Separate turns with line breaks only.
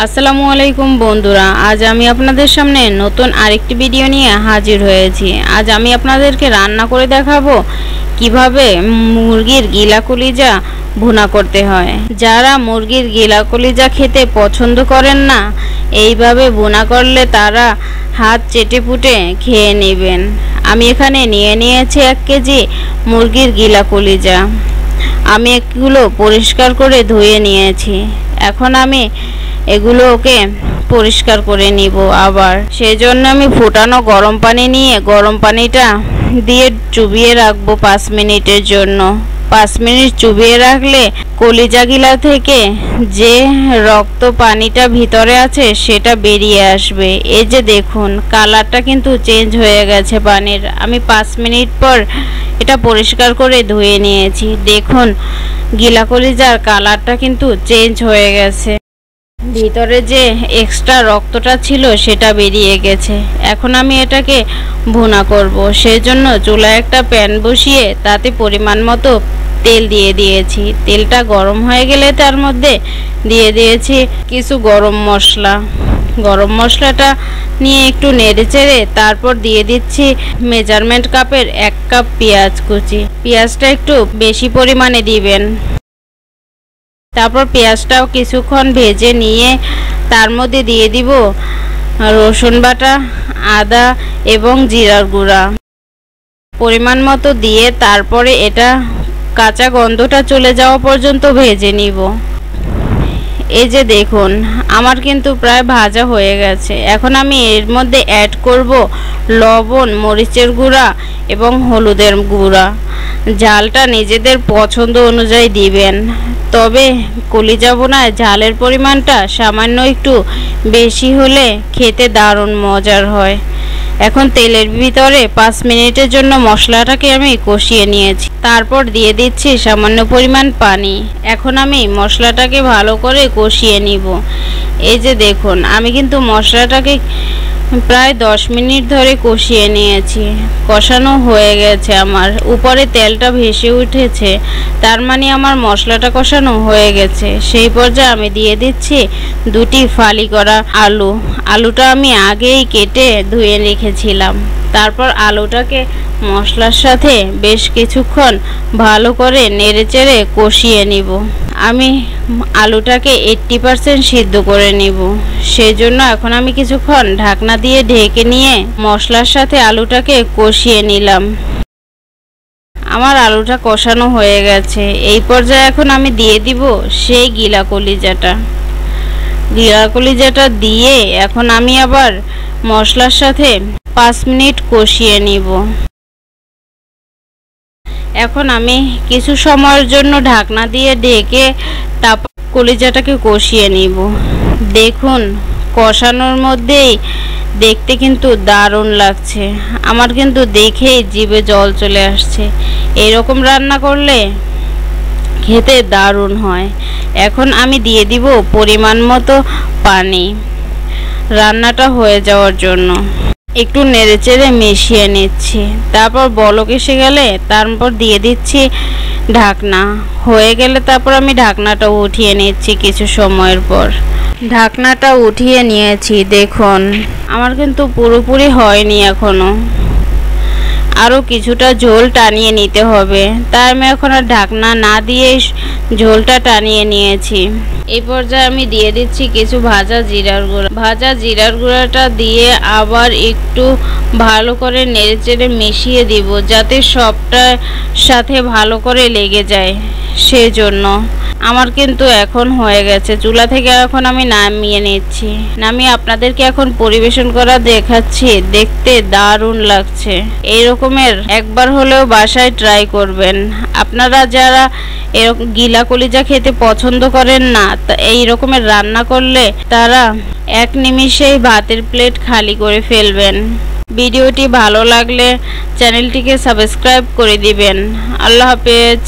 আসসালামু আলাইকুম বন্ধুরা, আজ আমি আপনাদের সামনে নতুন আরেকটি ভিডিও নিয়ে হাজির হয়েছি। আজ আমি আপনাদেরকে রান্না করে দেখাবো কিভাবে মুরগির গিলা কলিজা ভুনা করতে হয়। যারা মুরগির গিলা কলিজা খেতে পছন্দ করেন না, এইভাবে ভুনা করলে তারা হাত চেটেপুটে খেয়ে নেবেন। আমি এখানে নিয়েছি 1 কেজি মুরগির গিলা কলিজা। আমি এগুলো পরিষ্কার করে ধুয়ে নিয়েছি। এখন আমি এগুলোকে পরিষ্কার করে নিব। আবার সেজন্য আমি ফুটানো গরম পানি নিয়ে গরম পানিটা দিয়ে চুবিয়ে রাখবো 5 মিনিটের জন্য। 5 মিনিট চুবিয়ে রাখলে কলিজাগুলা থেকে যে রক্ত পানিটা ভিতরে আছে সেটা বেরিয়ে আসবে। এই যে দেখুন, কালারটা কিন্তু চেঞ্জ হয়ে গেছে পানির। আমি 5 মিনিট পর এটা পরিষ্কার করে ধুয়ে নিয়েছি। দেখুন, গিলা কলিজার কালারটা কিন্তু চেঞ্জ হয়ে গেছে। ভিতরে যে এক্সট্রা রক্তটা ছিল সেটা বেরিয়ে গেছে। এখন আমি এটাকে ভুনা করব। সেজন্য চুলায় একটা প্যান বসিয়ে তাতে পরিমাণ মতো তেল দিয়ে দিয়েছি। তেলটা গরম হয়ে গেলে তার মধ্যে দিয়ে দিয়েছি কিছু গরম মশলা। গরম মশলাটা নিয়ে একটু নেড়েচেড়ে তারপর দিয়ে দিচ্ছি মেজারমেন্ট কাপের 1 কাপ পেঁয়াজ কুচি। পেঁয়াজটা একটু বেশি পরিমাণে দিবেন। তারপর পেঁয়াজটাও কিছুক্ষণ ভেজে নিয়ে তার মধ্যে দিয়ে দিব রসুন বাটা, আদা এবং জিরার গুঁড়া পরিমাণ মতো দিয়ে তারপরে এটা কাঁচা গন্ধটা চলে যাওয়া পর্যন্ত ভেজে নিব। এই যে দেখুন, আমার কিন্তু প্রায় ভাজা হয়ে গেছে। এখন আমি এর মধ্যে অ্যাড করব লবণ, মরিচের গুঁড়া এবং হলুদের গুঁড়া। ঝালটা নিজেদের পছন্দ অনুযায়ী দিবেন, তবে কলিজা ভুনায় ঝালের পরিমাণটা সামান্য একটু বেশি হলে খেতে দারুণ মজার হয়। এখন তেলের ভিতরে 5 মিনিটের জন্য মশলাটাকে আমি কষিয়ে নিয়েছি। তারপর দিয়ে দিচ্ছি সামান্য পরিমাণ পানি। এখন আমি মশলাটাকে ভালো করে কষিয়ে নিব। এই যে দেখুন, আমি কিন্তু মশলাটাকে প্রায় 10 মিনিট ধরে কষিয়ে নিয়েছি। কষানো হয়ে গেছে, আমার উপরে তেলটা ভেসে উঠেছে, তার মানে আমার মশলাটা কষানো হয়ে গেছে। সেই পর্যায়ে আমি দিয়ে দিচ্ছি 2টি ফালি করা আলু। আলুটা আমি আগেই কেটে ধুয়ে রেখেছিলাম। তারপর আলুটাকে মশলার সাথে বেশ কিছুক্ষণ ভালো করে নেড়েচেড়ে কষিয়ে নিব। আমি আলুটাকে 80% সিদ্ধ করে নিব। সেজন্য এখন আমি কিছুক্ষণ ঢাকনা দিয়ে ঢেকে নিয়ে মশলার সাথে আলুটাকে কষিয়ে নিলাম। আমার আলুটা কষানো হয়ে গেছে। এই পর্যায়ে এখন আমি দিয়ে দিব সেই গিলা কলিজাটা। গিলা কলিজাটা দিয়ে এখন আমি আবার মশলার সাথে 5 মিনিট কষিয়ে নিব। এখন আমি কিছু সময়ের জন্য ঢাকনা দিয়ে ঢেকে তারপর কলিজাটাকে কষিয়ে নিব। দেখুন, কষানোর মধ্যেই দেখতে কিন্তু দারুণ লাগছে। আমার কিন্তু দেখেই জিভে জল চলে আসছে। এরকম রান্না করলে খেতে দারুণ হয়। এখন আমি দিয়ে দিব পরিমাণ মতো পানি রান্নাটা হয়ে যাওয়ার জন্য। একটু নেড়েচেড়ে মিশিয়ে নিচ্ছি। তারপর বলক এসে গেলে তারপর দিয়ে দিচ্ছি ঢাকনা। হয়ে গেলে তারপর আমি ঢাকনাটা উঠিয়ে নিচ্ছি। কিছু সময়ের পর ঢাকনাটা উঠিয়ে নিয়েছি। দেখুন, আমার কিন্তু পুরোপুরি হয়নি এখনো, আরও কিছুটা ঝোল টানিয়ে নিতে হবে। তাই আমি এখন আর ঢাকনা না দিয়ে ঝোলটা টানিয়ে নিয়েছি। এই পর্যায়ে আমি দিয়ে দিচ্ছি কিছু ভাজা জিরার গুঁড়া। ভাজা জিরার গুঁড়াটা দিয়ে আবার একটু ভালো করে নেড়েচেড়ে মিশিয়ে দিব, যাতে সবটার সাথে ভালো করে লেগে যায়। সেজন্য আমার কিন্তু এখন হয়ে গেছে। চুলা থেকে এখন আমি নামিয়ে নিচ্ছি। নামিয়ে আপনাদেরকে এখন পরিবেশন করা দেখাচ্ছি। দেখতে দারুণ লাগছে। এই রকমের একবার হলেও বাসায় ট্রাই করবেন। আপনারা যারা এরকম গিলা কলিজা খেতে পছন্দ করেন না, এই রকমের রান্না করলে তারা 1 নিমিষেই ভাতের প্লেট খালি করে ফেলবেন। ভিডিওটি ভালো লাগলে চ্যানেলটিকে সাবস্ক্রাইব করে দিবেন। আল্লাহ হাফেজ।